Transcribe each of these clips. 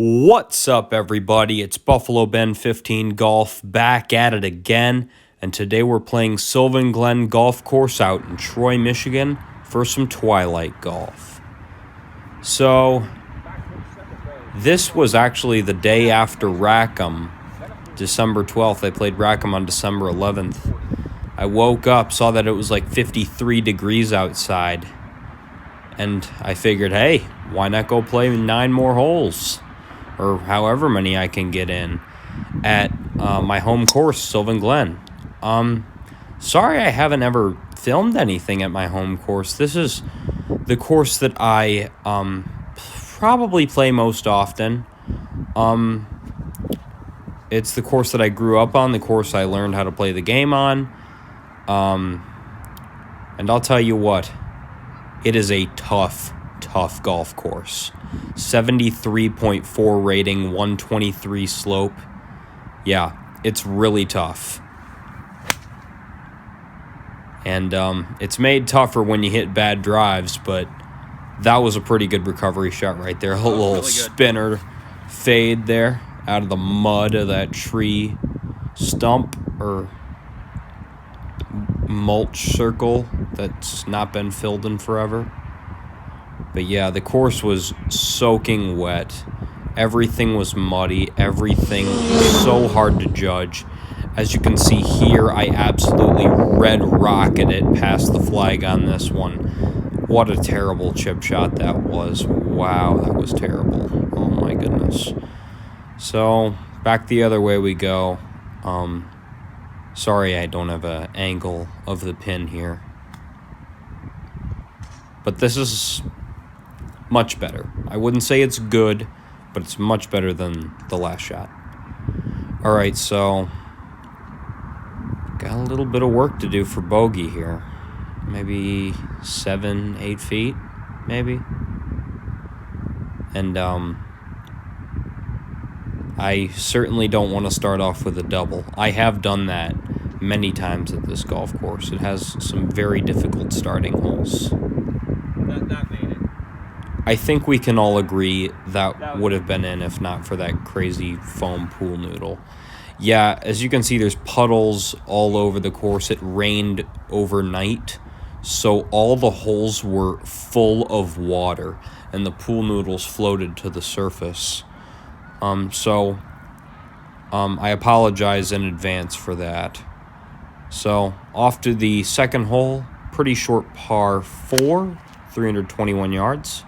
What's up, everybody? It's Buffalo Ben 15 Golf back at it again, and today we're playing Sylvan Glen Golf Course out in Troy, Michigan for some twilight golf. So, this was actually the day after Rackham, December 12th. I played Rackham on December 11th. I woke up, saw that it was like 53 degrees outside, and I figured, hey, why not go play 9 more holes? Or however many I can get in at my home course, Sylvan Glen. Sorry I haven't ever filmed anything at my home course. This is the course that I probably play most often. It's the course that I grew up on, the course I learned how to play the game on. And I'll tell you what, it is a tough golf course. 73.4 rating, 123 slope. Yeah, it's really tough. And it's made tougher when you hit bad drives, but that was a pretty good recovery shot right there. A little really spinner fade there out of the mud of that tree stump or mulch circle that's not been filled in forever. But yeah, the course was soaking wet. Everything was muddy. Everything was so hard to judge. As you can see here, I absolutely red rocketed it past the flag on this one. What a terrible chip shot that was. Wow, that was terrible. Oh my goodness. So, back the other way we go. Sorry I don't have an angle of the pin here. But this is much better. I wouldn't say it's good, but it's much better than the last shot. Alright, so got a little bit of work to do for bogey here. Maybe 7-8 feet, maybe. And I certainly don't want to start off with a double. I have done that many times at this golf course. It has some very difficult starting holes. That made it. I think we can all agree that would have been in if not for that crazy foam pool noodle. Yeah, as you can see, there's puddles all over the course. It rained overnight, so all the holes were full of water, and the pool noodles floated to the surface. I apologize in advance for that. So, off to the second hole, pretty short par 4, 321 yards.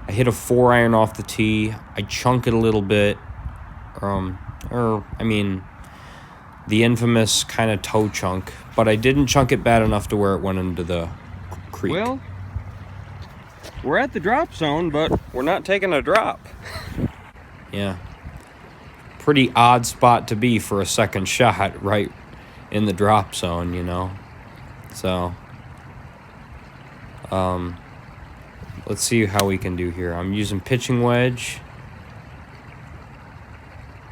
I hit a 4-iron off the tee. I chunk it a little bit. The infamous kind of toe chunk. But I didn't chunk it bad enough to where it went into the creek. Well, we're at the drop zone, but we're not taking a drop. Yeah. Pretty odd spot to be for a second shot, right in the drop zone, you know. So, let's see how we can do here. I'm using pitching wedge,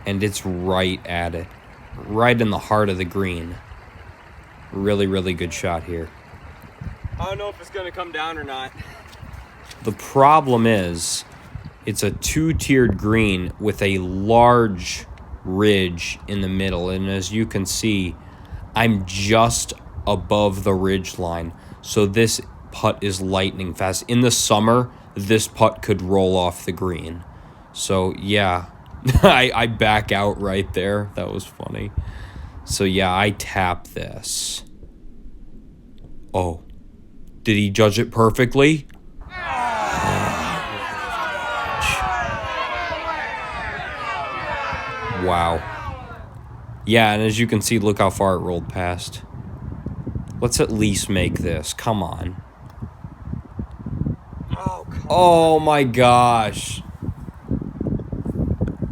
and it's right at it. Right in the heart of the green. Really, really good shot here. I don't know if it's going to come down or not. The problem is, it's a 2-tiered green with a large ridge in the middle. And as you can see, I'm just above the ridge line. So this putt is lightning fast. In the summer, this putt could roll off the green. So yeah, I back out right there. That was funny. So yeah, I tap this. Oh, did he judge it perfectly? Wow. Yeah, and as you can see, look how far it rolled past. Let's at least make this. Come on. Oh my gosh.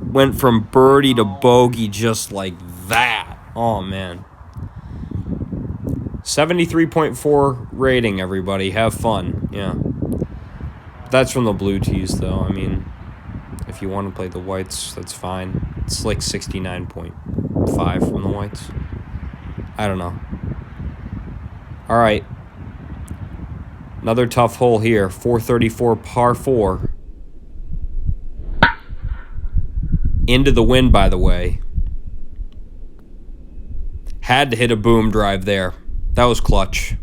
Went from birdie to bogey just like that. Oh, man. 73.4 rating, everybody. Have fun. Yeah. That's from the blue tees, though. I mean, if you want to play the whites, that's fine. It's like 69.5 from the whites. I don't know. All right. Another tough hole here. 434 par 4. Into the wind, by the way. Had to hit a boom drive there. That was clutch.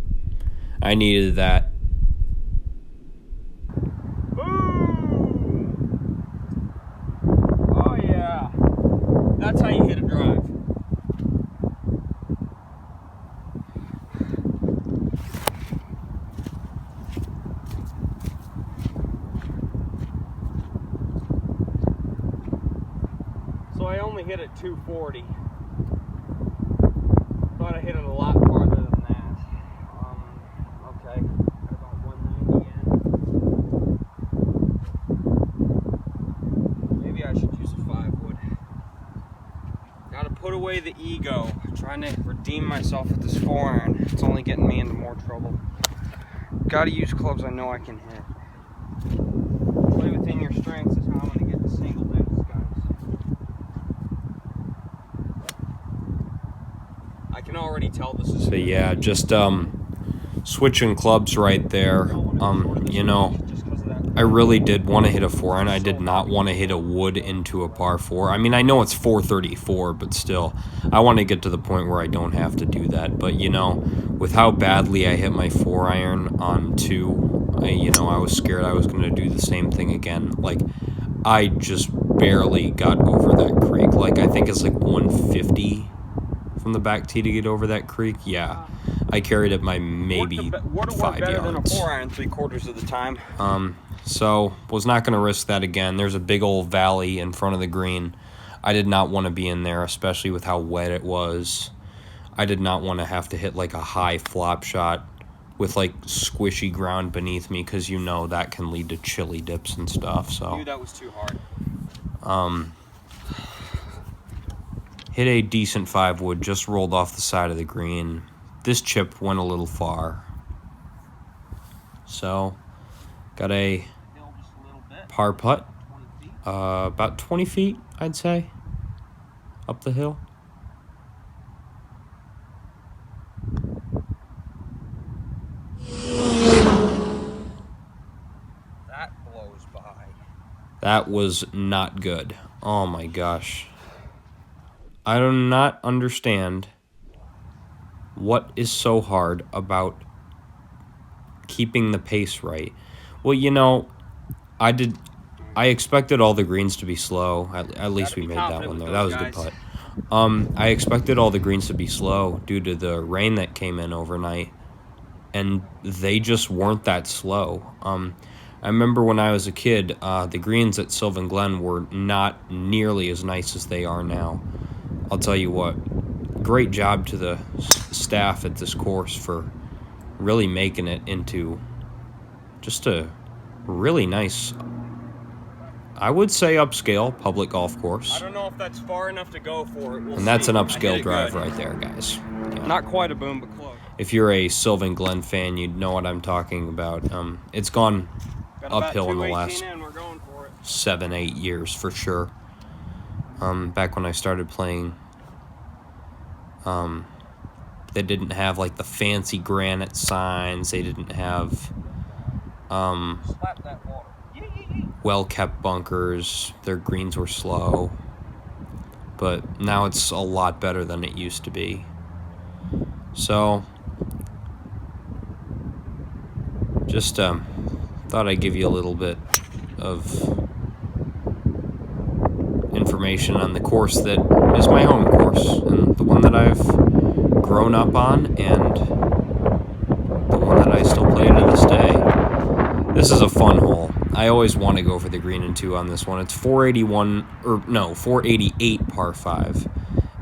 I needed that. Boom! Oh yeah. That's how you hit a drive. So I only hit it 240. Thought I hit it a lot farther than that. Okay, got about 190 in. Maybe I should use a 5-wood. Gotta put away the ego. Trying to redeem myself with this 4-iron. It's only getting me into more trouble. Gotta use clubs I know I can hit. Play within your strengths is how I'm gonna get the single depths, guys. I can already tell this is. But yeah, just switching clubs right there. You know, I really did want to hit a 4-iron. I did not want to hit a wood into a par 4. I mean, I know it's 434, but still, I want to get to the point where I don't have to do that. But you know, with how badly I hit my 4-iron on 2, you know, I was scared I was going to do the same thing again. Like, I just barely got over that creek. Like, I think it's like 150 from the back tee to get over that creek. Yeah, I carried it by maybe 5 better than a yards. 4-iron 3/4 of the time. So was not going to risk that again. There's a big old valley in front of the green. I did not want to be in there, especially with how wet it was. I did not want to have to hit like a high flop shot with like squishy ground beneath me, because you know that can lead to chili dips and stuff. So I knew that was too hard. Hit a decent 5-wood, just rolled off the side of the green. This chip went a little far. So got a par putt, about 20 feet, I'd say, up the hill. That blows by. That was not good. Oh my gosh. I do not understand what is so hard about keeping the pace right. Well, you know, I expected all the greens to be slow. At least we made that one there. That was a good putt. I expected all the greens to be slow due to the rain that came in overnight, and they just weren't that slow. I remember when I was a kid, the greens at Sylvan Glen were not nearly as nice as they are now. I'll tell you what, great job to the staff at this course for really making it into just a really nice, I would say, upscale public golf course. I don't know if that's far enough to go for it. And that's an upscale drive right there, guys. Yeah. Not quite a boom, but close. If you're a Sylvan Glen fan, you'd know what I'm talking about. It's gone uphill in the last 7-8 years for sure. Back when I started playing, they didn't have like the fancy granite signs. They didn't have well-kept bunkers. Their greens were slow, but now it's a lot better than it used to be. So just thought I'd give you a little bit of information on the course that is my home course, and the one that I've grown up on, and the one that I still play to this day. This is a fun hole. I always want to go for the green and 2 on this one. It's 488 par 5,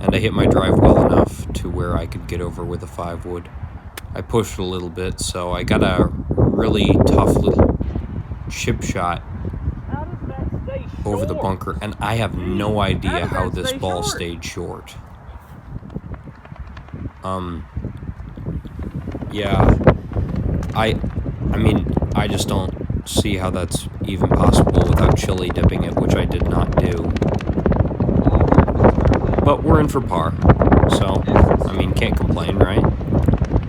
and I hit my drive well enough to where I could get over with a 5-wood. I pushed a little bit, so I got a really tough little chip shot over the bunker, and I have no idea how this ball stayed short. Yeah, I mean, I just don't see how that's even possible without chili dipping it, which I did not do. But we're in for par, so, I mean, can't complain, right?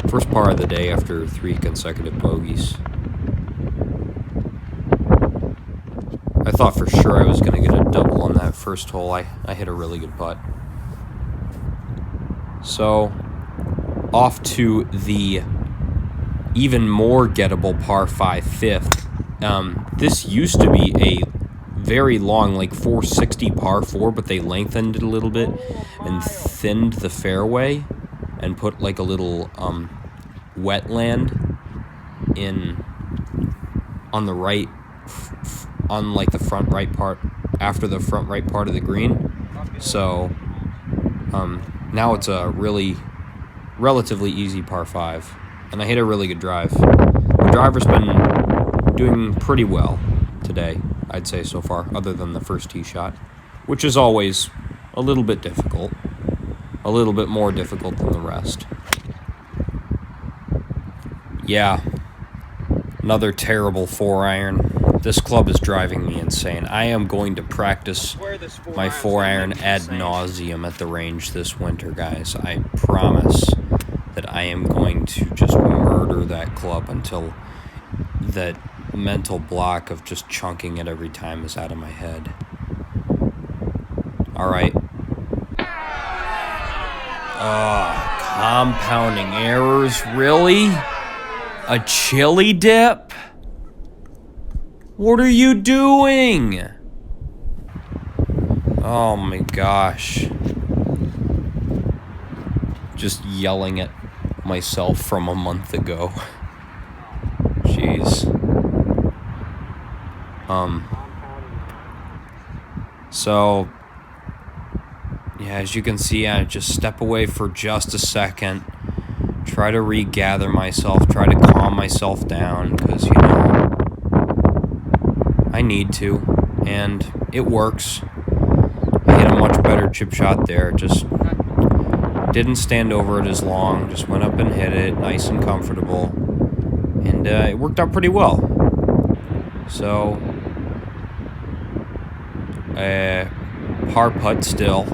First par of the day after 3 consecutive bogeys. I thought for sure I was going to get a double on that first hole, I hit a really good putt. So, off to the even more gettable par 5 fifth. This used to be a very long, like 460 par 4, but they lengthened it a little bit and thinned the fairway and put like a little wetland in on the right, on like the front right part, after the front right part of the green. So now it's a relatively easy par 5, and I hit a really good drive. The driver's been doing pretty well today, I'd say, so far, other than the first tee shot, which is always a little bit difficult, a little bit more difficult than the rest. Yeah, another terrible 4-iron. This club is driving me insane. I am going to practice my 4-iron ad nauseum at the range this winter, guys. I promise that I am going to just murder that club until that mental block of just chunking it every time is out of my head. All right. Compounding errors, really? A chili dip? What are you doing? Oh my gosh. Just yelling at myself from a month ago. Jeez. So, yeah, as you can see, I just step away for just a second, try to regather myself, try to calm myself down, because, you know, I need to, and it works. I hit a much better chip shot there, just didn't stand over it as long, just went up and hit it, nice and comfortable, and it worked out pretty well. So, par putt still.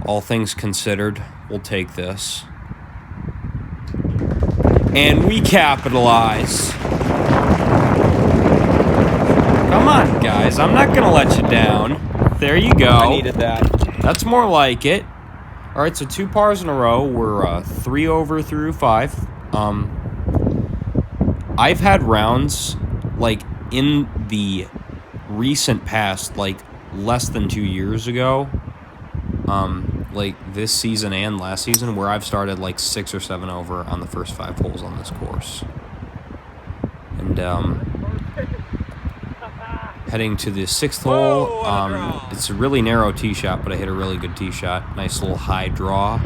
All things considered, we'll take this. And we capitalize. Come on, guys. I'm not going to let you down. There you go. I needed that. That's more like it. All right, so 2 pars in a row. We're 3 over through 5. I've had rounds, like, in the recent past, like, less than 2 years ago, like this season and last season, where I've started like 6 or 7 over on the first 5 holes on this course. And heading to the 6th hole, it's a really narrow tee shot, but I hit a really good tee shot. Nice little high draw,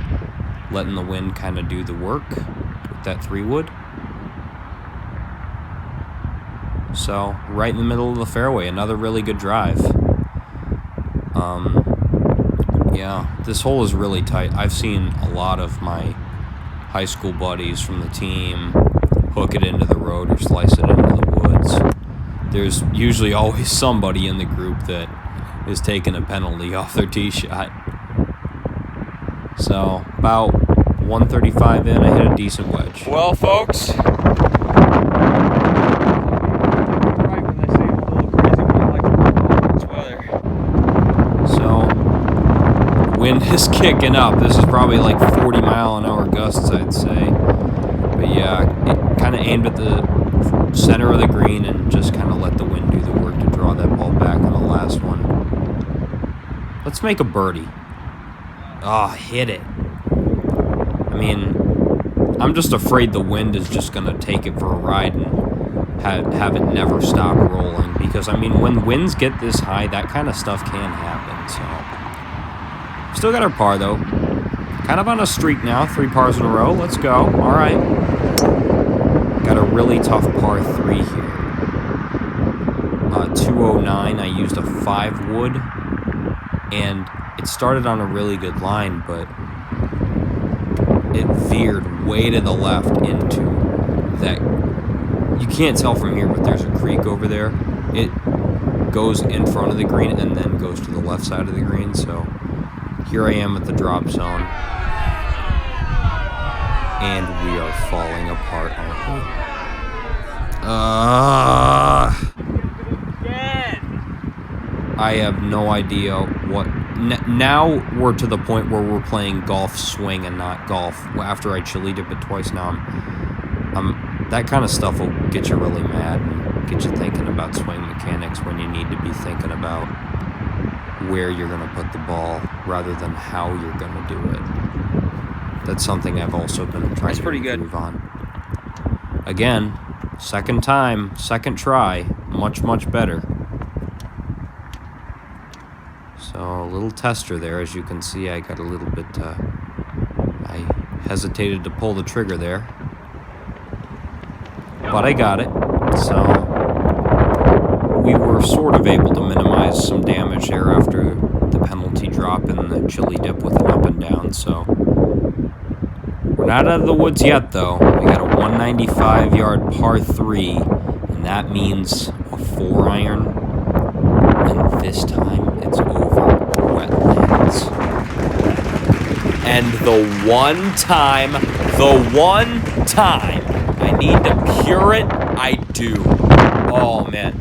letting the wind kind of do the work with that 3-wood. So, right in the middle of the fairway, another really good drive. Yeah, this hole is really tight. I've seen a lot of my high school buddies from the team hook it into the road or slice it into the woods. There's usually always somebody in the group that is taking a penalty off their tee shot. So, about 135 in, I hit a decent wedge. Well, folks, wind is kicking up. This is probably like 40-mile-an-hour gusts, I'd say. But yeah, it kind of aimed at the center of the green and just kind of let the wind do the work to draw that ball back on the last one. Let's make a birdie. Oh, hit it. I mean, I'm just afraid the wind is just going to take it for a ride and have it never stop rolling. Because, I mean, when winds get this high, that kind of stuff can happen, so... Still got our par, though. Kind of on a streak now. 3 pars in a row. Let's go. All right. Got a really tough par 3 here. 209. I used a 5-wood. And it started on a really good line, but it veered way to the left into that. You can't tell from here, but there's a creek over there. It goes in front of the green and then goes to the left side of the green, so... Here I am at the drop zone, and we are falling apart, aren't we? I have no idea what... Now we're to the point where we're playing golf swing and not golf. After I chili dip it twice now, that kind of stuff will get you really mad and get you thinking about swing mechanics when you need to be thinking about where you're going to put the ball rather than how you're going to do it. That's something I've also been trying to improve on. Again, second time, second try, much, much better. So a little tester there, as you can see, I got a little bit, I hesitated to pull the trigger there. But I got it, so we were sort of able to minimize some damage there after the penalty drop and the chili dip with an up and down, so we're not out of the woods yet, though. We got a 195-yard par 3, and that means a 4-iron, and this time it's over wetlands. And the one time I need to pure it, I do. Oh, man.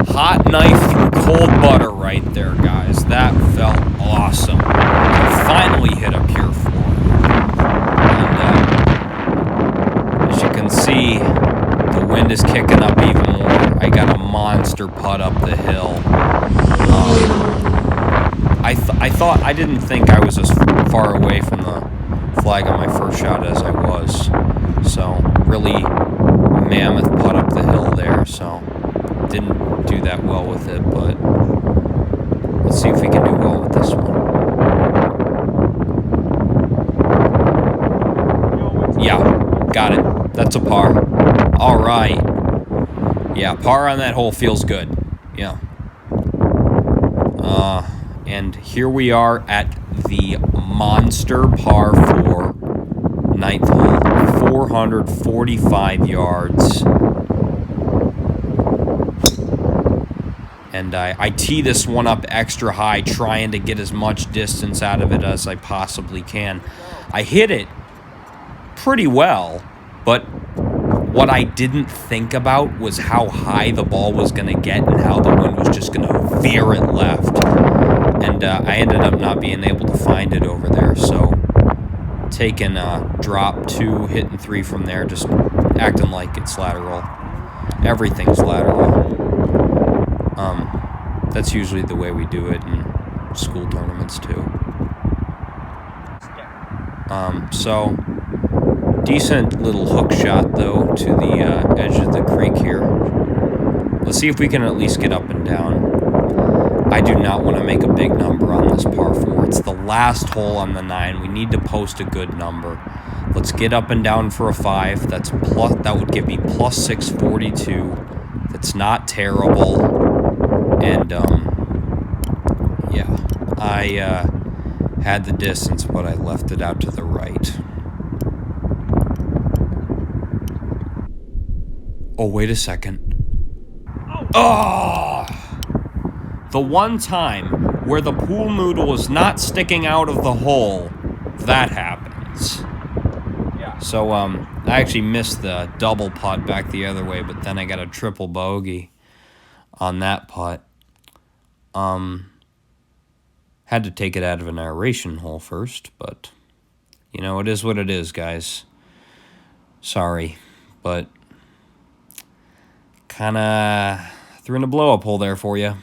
Hot knife through cold butter right there, guys. That felt awesome. I finally hit a pure 4. And as you can see, the wind is kicking up even more. I got a monster putt up the hill. I didn't think I was as far away from the flag on my first shot as I was. So, really mammoth putt up the hill there, so didn't do that well with it, but let's see if we can do well with this one. Yeah, got it. That's a par. All right. Yeah, par on that hole feels good. Yeah. And here we are at the monster par 4, 9th hole, 445 yards. And I tee this one up extra high, trying to get as much distance out of it as I possibly can. I hit it pretty well, but what I didn't think about was how high the ball was going to get and how the wind was just going to veer it left. And I ended up not being able to find it over there, so taking drop 2, hitting 3 from there, just acting like it's lateral. Everything's lateral. That's usually the way we do it in school tournaments too. So decent little hook shot though to the edge of the creek here. Let's see if we can at least get up and down. I do not want to make a big number on this par 4. It's the last hole on the 9. We need to post a good number. Let's get up and down for a 5. That would give me plus 642. That's not terrible. And yeah, I had the distance, but I left it out to the right. Oh, wait a second. Oh! The one time where the pool noodle is not sticking out of the hole, that happens. Yeah. So, I actually missed the double putt back the other way, but then I got a triple bogey on that putt. Had to take it out of an aeration hole first, but, you know, it is what it is, guys. Sorry, but kind of threw in a blow-up hole there for you.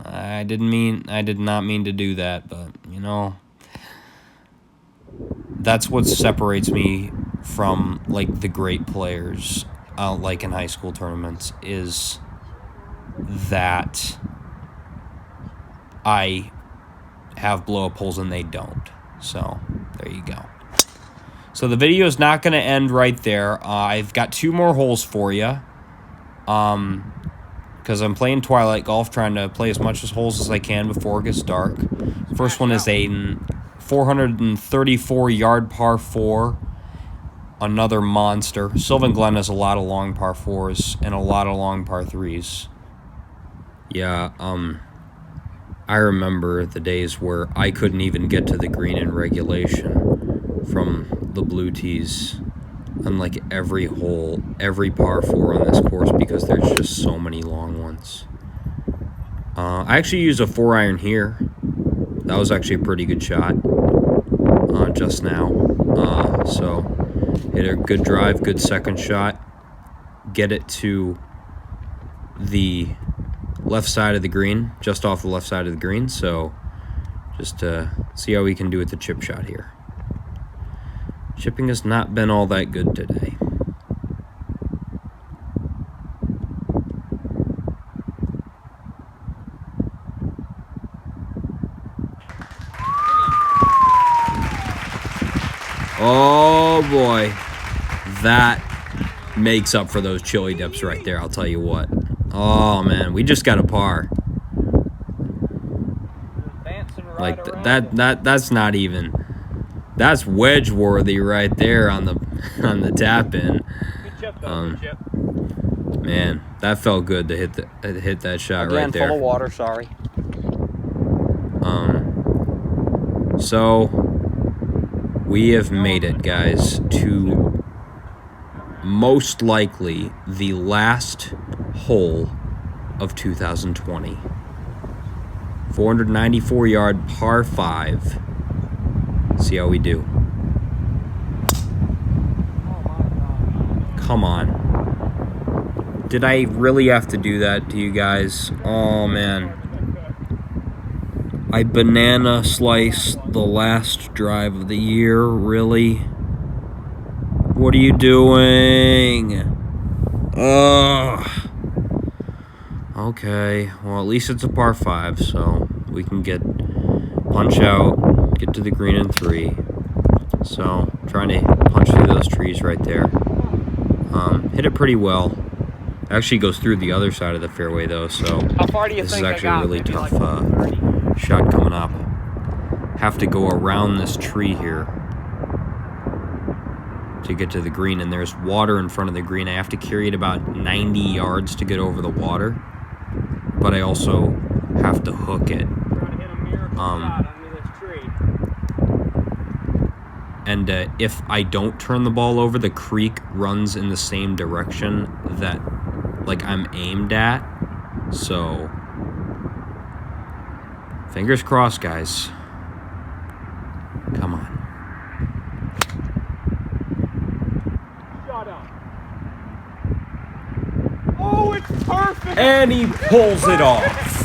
I did not mean to do that, but, you know, that's what separates me from, like, the great players, like in high school tournaments, is that I have blow-up holes and they don't. So, there you go. So, the video is not going to end right there. I've got 2 more holes for you. Because I'm playing Twilight Golf, trying to play as much holes as I can before it gets dark. First one is a 434-yard par 4. Another monster. Sylvan Glen has a lot of long par 4s and a lot of long par 3s. Yeah, I remember the days where I couldn't even get to the green in regulation from the blue tees on like every hole, every par 4 on this course, because there's just so many long ones. I actually used a 4-iron here. That was actually a pretty good shot just now. So hit a good drive, good second shot. Get it to the left side of the green, just off the left side of the green. So just see how we can do with the chip shot here. Chipping has not been all that good today. Oh boy, that makes up for those chili dips right there, I'll tell you what. Oh man, we just got a par. Like that's not even, that's wedge worthy right there on the tap in. Man, that felt good to hit that shot right there. Full of water, sorry. So we have made it, guys, to most likely the last hole of 2020. 494 yard par 5. See how we do. Come on. Did I really have to do that to you guys? Oh man. I banana sliced the last drive of the year, really? What are you doing? Ugh. Okay, well at least it's a par 5, so we can punch out, get to the green in 3. So, trying to punch through those trees right there. Hit it pretty well. Actually goes through the other side of the fairway though, so how far do you this think is actually a really tough shot coming up. Have to go around this tree here to get to the green, and there's water in front of the green. I have to carry it about 90 yards to get over the water, but I also have to hook it. And if I don't turn the ball over, the creek runs in the same direction that like I'm aimed at. So fingers crossed, guys. Come on. Shut up. Oh, it's perfect. And he pulls it off.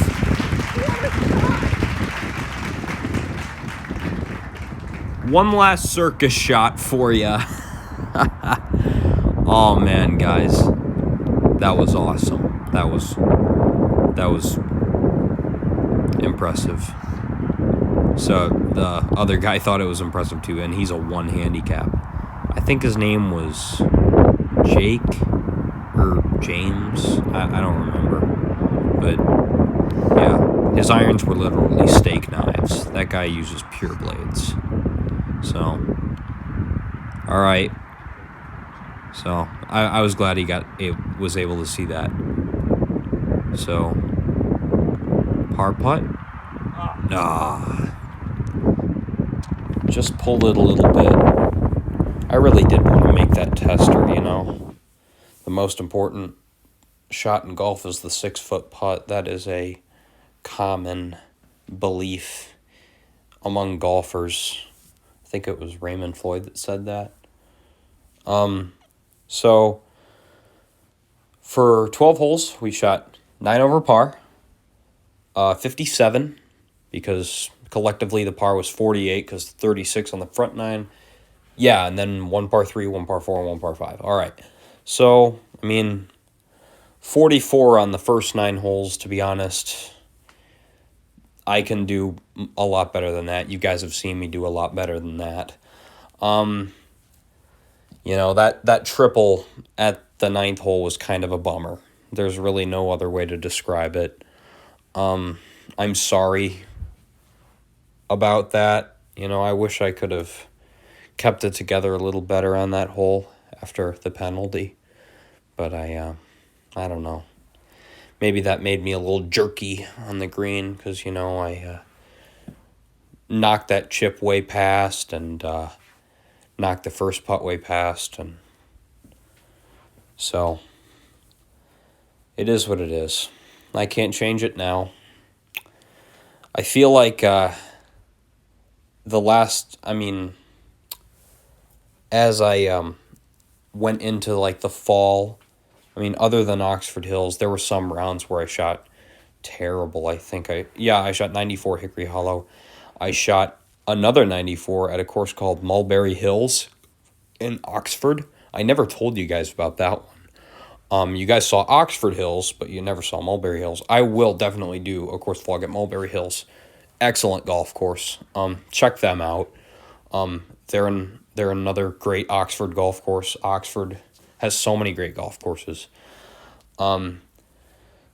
One last circus shot for you. Oh man, guys. That was awesome. That was impressive. So the other guy thought it was impressive too, and he's a 1 handicap. I think his name was Jake or James. I don't remember. But yeah, his irons were literally steak knives. That guy uses pure blades. So, all right. So I was glad he was able to see that. So, par putt. Just pulled it a little bit. I really did want to make that tester, you know. The most important shot in golf is the 6-foot putt. That is a common belief among golfers. I think it was Raymond Floyd that said that. So for 12 holes, we shot 9 over par, 57, because collectively the par was 48 because 36 on the front 9. Yeah, and then 1 par 3, 1 par 4, and 1 par 5. All right. So, I mean, 44 on the first 9 holes, to be honest. I can do a lot better than that. You guys have seen me do a lot better than that. You know, that triple at the 9th hole was kind of a bummer. There's really no other way to describe it. I'm sorry about that. You know, I wish I could have kept it together a little better on that hole after the penalty. But I don't know. Maybe that made me a little jerky on the green because, you know, I knocked that chip way past and knocked the first putt way past. And so it is what it is. I can't change it now. I feel like as I went into like the fall, other than Oxford Hills, there were some rounds where I shot terrible. I shot 94 Hickory Hollow. I shot another 94 at a course called Mulberry Hills in Oxford. I never told you guys about that one. You guys saw Oxford Hills, but you never saw Mulberry Hills. I will definitely do a course vlog at Mulberry Hills. Excellent golf course. Check them out. They're another great Oxford golf course. Oxford has so many great golf courses.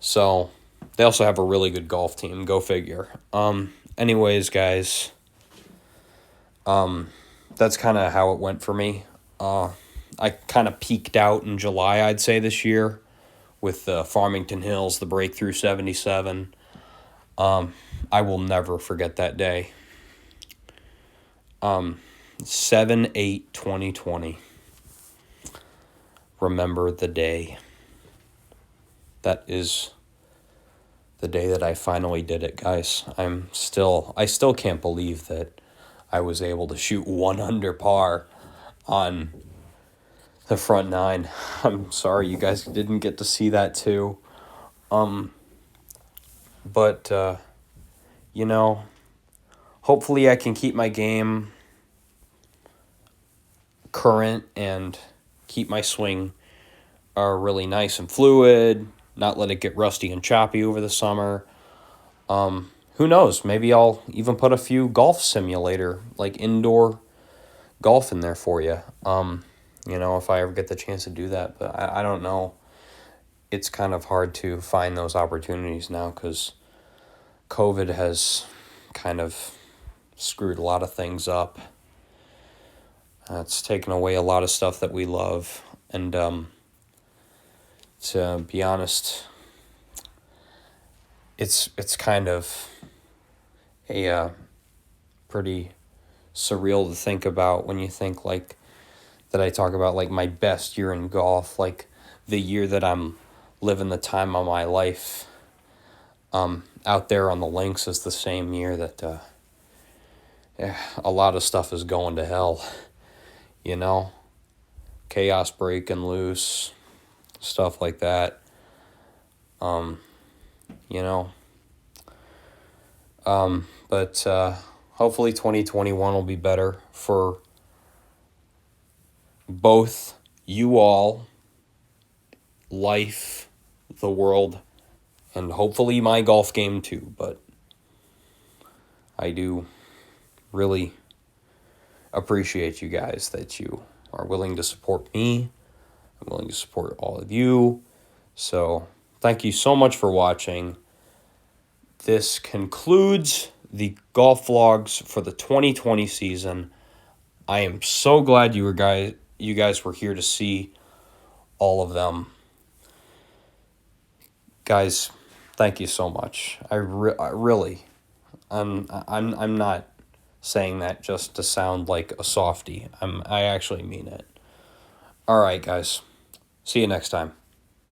So they also have a really good golf team. Go figure. Anyways, guys, that's kind of how it went for me. I kind of peaked out in July, I'd say, this year with the Farmington Hills, the Breakthrough 77. I will never forget that day. 7/8/2020. Remember the day. That is the day that I finally did it, guys. I still can't believe that I was able to shoot 1 under par on the front nine. I'm sorry you guys didn't get to see that too. But hopefully I can keep my game current and keep my swing really nice and fluid, not let it get rusty and choppy over the summer. Who knows? Maybe I'll even put a few golf simulator, like indoor golf in there for you. If I ever get the chance to do that. But I don't know. It's kind of hard to find those opportunities now because COVID has kind of screwed a lot of things up. It's taken away a lot of stuff that we love. And to be honest, it's kind of a pretty surreal to think about when you think like that. I talk about like my best year in golf, like the year that I'm living the time of my life out there on the links is the same year that a lot of stuff is going to hell, chaos breaking loose, stuff like that. But hopefully 2021 will be better for both you all, life, the world, and hopefully my golf game too. But I do really appreciate you guys that you are willing to support me. I'm willing to support all of you. So thank you so much for watching. This concludes the golf vlogs for the 2020 season. I am so glad you guys were here to see all of them. Guys, thank you so much. I'm not saying that just to sound like a softie. I actually mean it. All right, guys. See you next time.